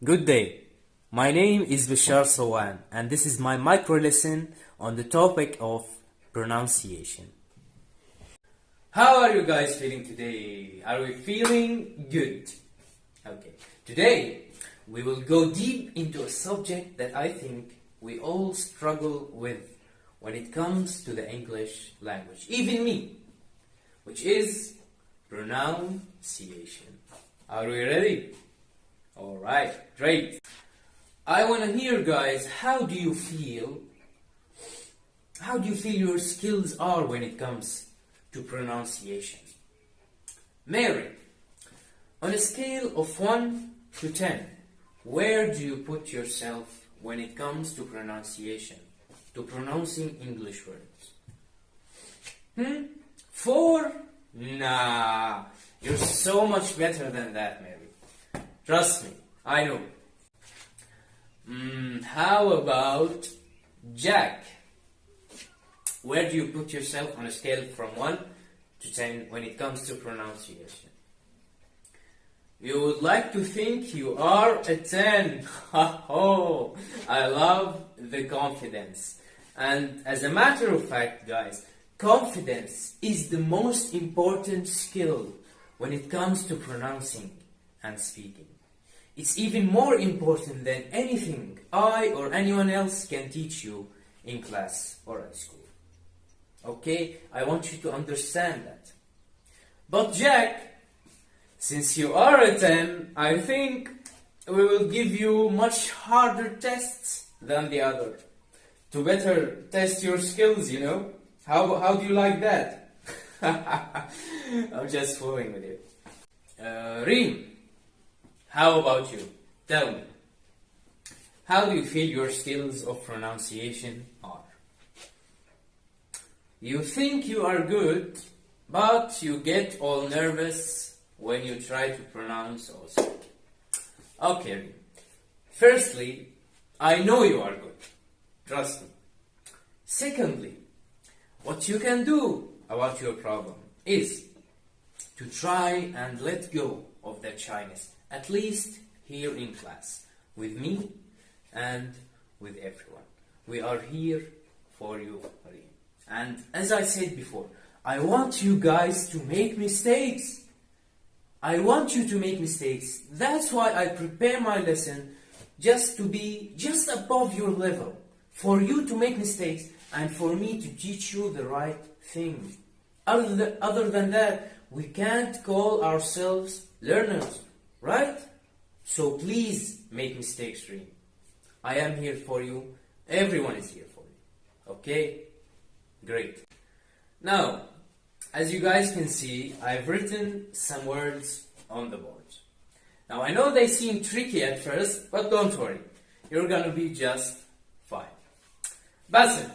Good day. My name is Bashar Sawan, and this is my micro lesson on the topic of pronunciation. How are you guys feeling today? Are we feeling good? Okay. Today, we will go deep into a subject that I think we all struggle with when it comes to the English language, even me, which is pronunciation. Are we ready? Alright, great. I want to hear, guys, how do you feel your skills are when it comes to pronunciation? Mary, on a scale of 1 to 10, where do you put yourself when it comes to pronunciation, to pronouncing English words? 4? Nah, you're so much better than that, Mary. Trust me, I know. How about Jack? Where do you put yourself on a scale from 1 to 10 when it comes to pronunciation? You would like to think you are a 10. Oh, I love the confidence. And as a matter of fact, guys, confidence is the most important skill when it comes to pronouncing and speaking. It's even more important than anything I or anyone else can teach you in class or at school. Okay? I want you to understand that. But Jack, since you are a 10, I think we will give you much harder tests than the other to better test your skills, you know? How do you like that? I'm just fooling with you. Reem, how about you? Tell me. How do you feel your skills of pronunciation are? You think you are good, but you get all nervous when you try to pronounce also. Okay, Reem. Firstly, I know you are good. Trust me. Secondly, what you can do about your problem is to try and let go of that shyness, at least here in class, with me and with everyone. We are here for you, Reem. And as I said before, I want you guys to make mistakes. I want you to make mistakes. That's why I prepare my lesson just to be just above your level, for you to make mistakes and for me to teach you the right thing. Other than that, we can't call ourselves learners, right? So please make mistakes, Reem. I am here for you. Everyone is here for you. Okay? Great. Now, as you guys can see, I've written some words on the board. Now, I know they seem tricky at first, but don't worry. You're gonna be just fine. Basim,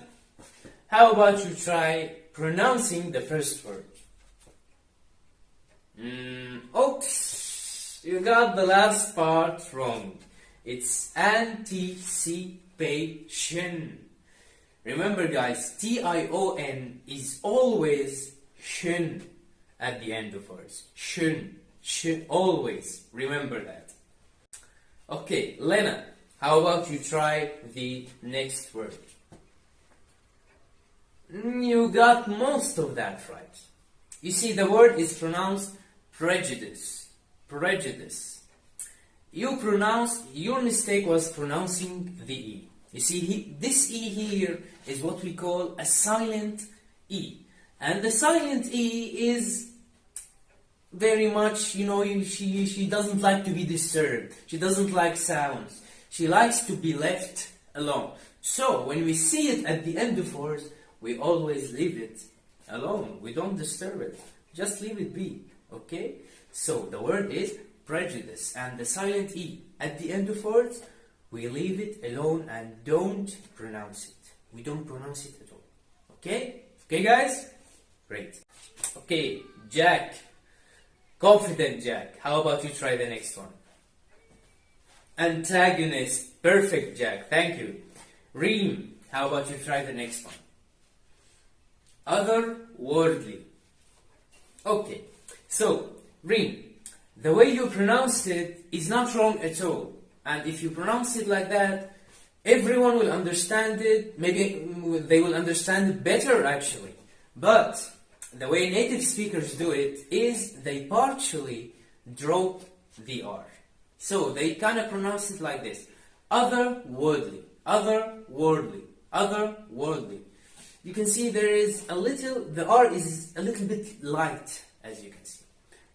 how about you try pronouncing the first word? Oops, you got the last part wrong. It's anticipation. Remember, guys, T-I-O-N is always shun at the end of words. Shun, always. Remember that. Okay, Lena, how about you try the next word? You got most of that right. You see, the word is pronounced prejudice. Prejudice. Your mistake was pronouncing the E. You see, this E here is what we call a silent E. And the silent E is very much, she doesn't like to be disturbed. She doesn't like sounds. She likes to be left alone. So, when we see it at the end of words, we always leave it alone. We don't disturb it. Just leave it be. Okay? So, the word is prejudice. And the silent E at the end of words, we leave it alone and don't pronounce it. We don't pronounce it at all. Okay? Okay, guys? Great. Okay, Jack. Confident Jack. How about you try the next one? Antagonist. Perfect, Jack. Thank you. Reem. How about you try the next one? Otherworldly. Okay. So, Reem, the way you pronounced it is not wrong at all. And if you pronounce it like that, everyone will understand it. Maybe they will understand it better actually. But the way native speakers do it is they partially drop the R. So they kind of pronounce it like this. Otherworldly, otherworldly, otherworldly. You can see there is a little, the R is a little bit light, as you can see.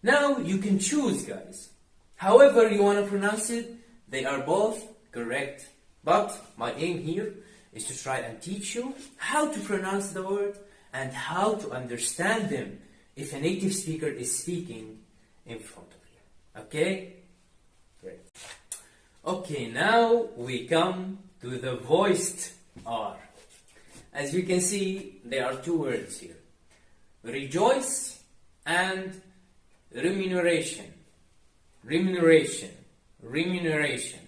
Now you can choose, guys. However you want to pronounce it, they are both correct. But my aim here is to try and teach you how to pronounce the word and how to understand them if a native speaker is speaking in front of you. Okay? Great. Okay, now we come to the voiced R. As you can see, there are two words here. Rejoice and remuneration. Remuneration. Remuneration.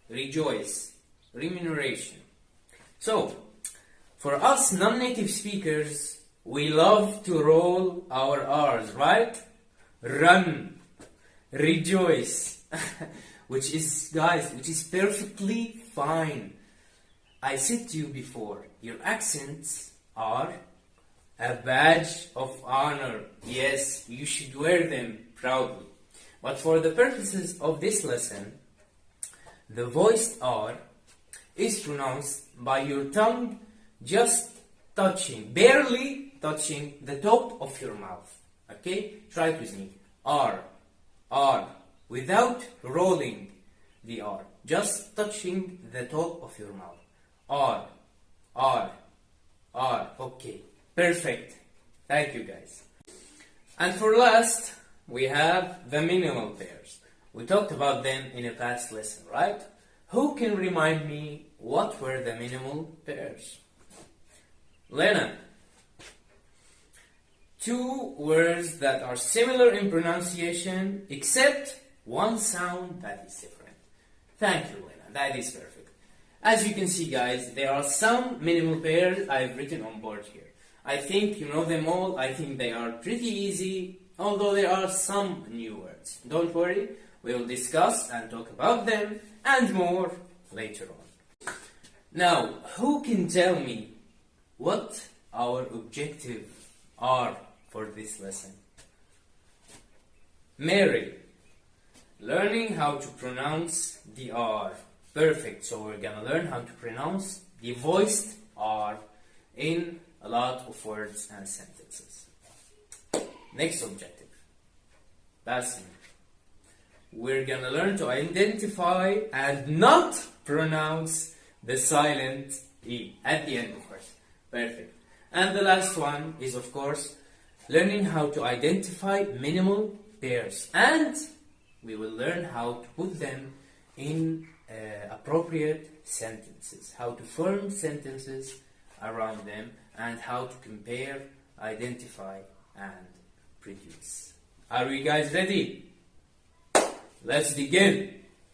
Rejoice. Remuneration. So, for us non-native speakers, we love to roll our R's, right? Run. Rejoice. Which is, guys, which is perfectly fine. I said to you before, your accents are a badge of honor. Yes, you should wear them proudly. But for the purposes of this lesson, the voiced R is pronounced by your tongue just touching, barely touching the top of your mouth. Okay? Try it with me. R, R, without rolling the R. Just touching the top of your mouth. R, R, R. Okay. Perfect. Thank you, guys. And for last, we have the minimal pairs. We talked about them in a past lesson, right? Who can remind me what were the minimal pairs? Lena. Two words that are similar in pronunciation except one sound that is different. Thank you, Lena. That is perfect. As you can see, guys, there are some minimal pairs I've written on board here. I think you know them all. I think they are pretty easy, although there are some new words. Don't worry, we'll discuss and talk about them and more later on. Now, who can tell me what our objectives are for this lesson? Mary, learning how to pronounce the R. Perfect, so we're gonna learn how to pronounce the voiced R in a lot of words and sentences. Next objective, Basim. We're gonna learn to identify and not pronounce the silent E at the end of words. Perfect. And the last one is, of course, learning how to identify minimal pairs. And we will learn how to put them in appropriate sentences, how to form sentences around them, and how to compare, identify, and produce. Are we guys ready? Let's begin.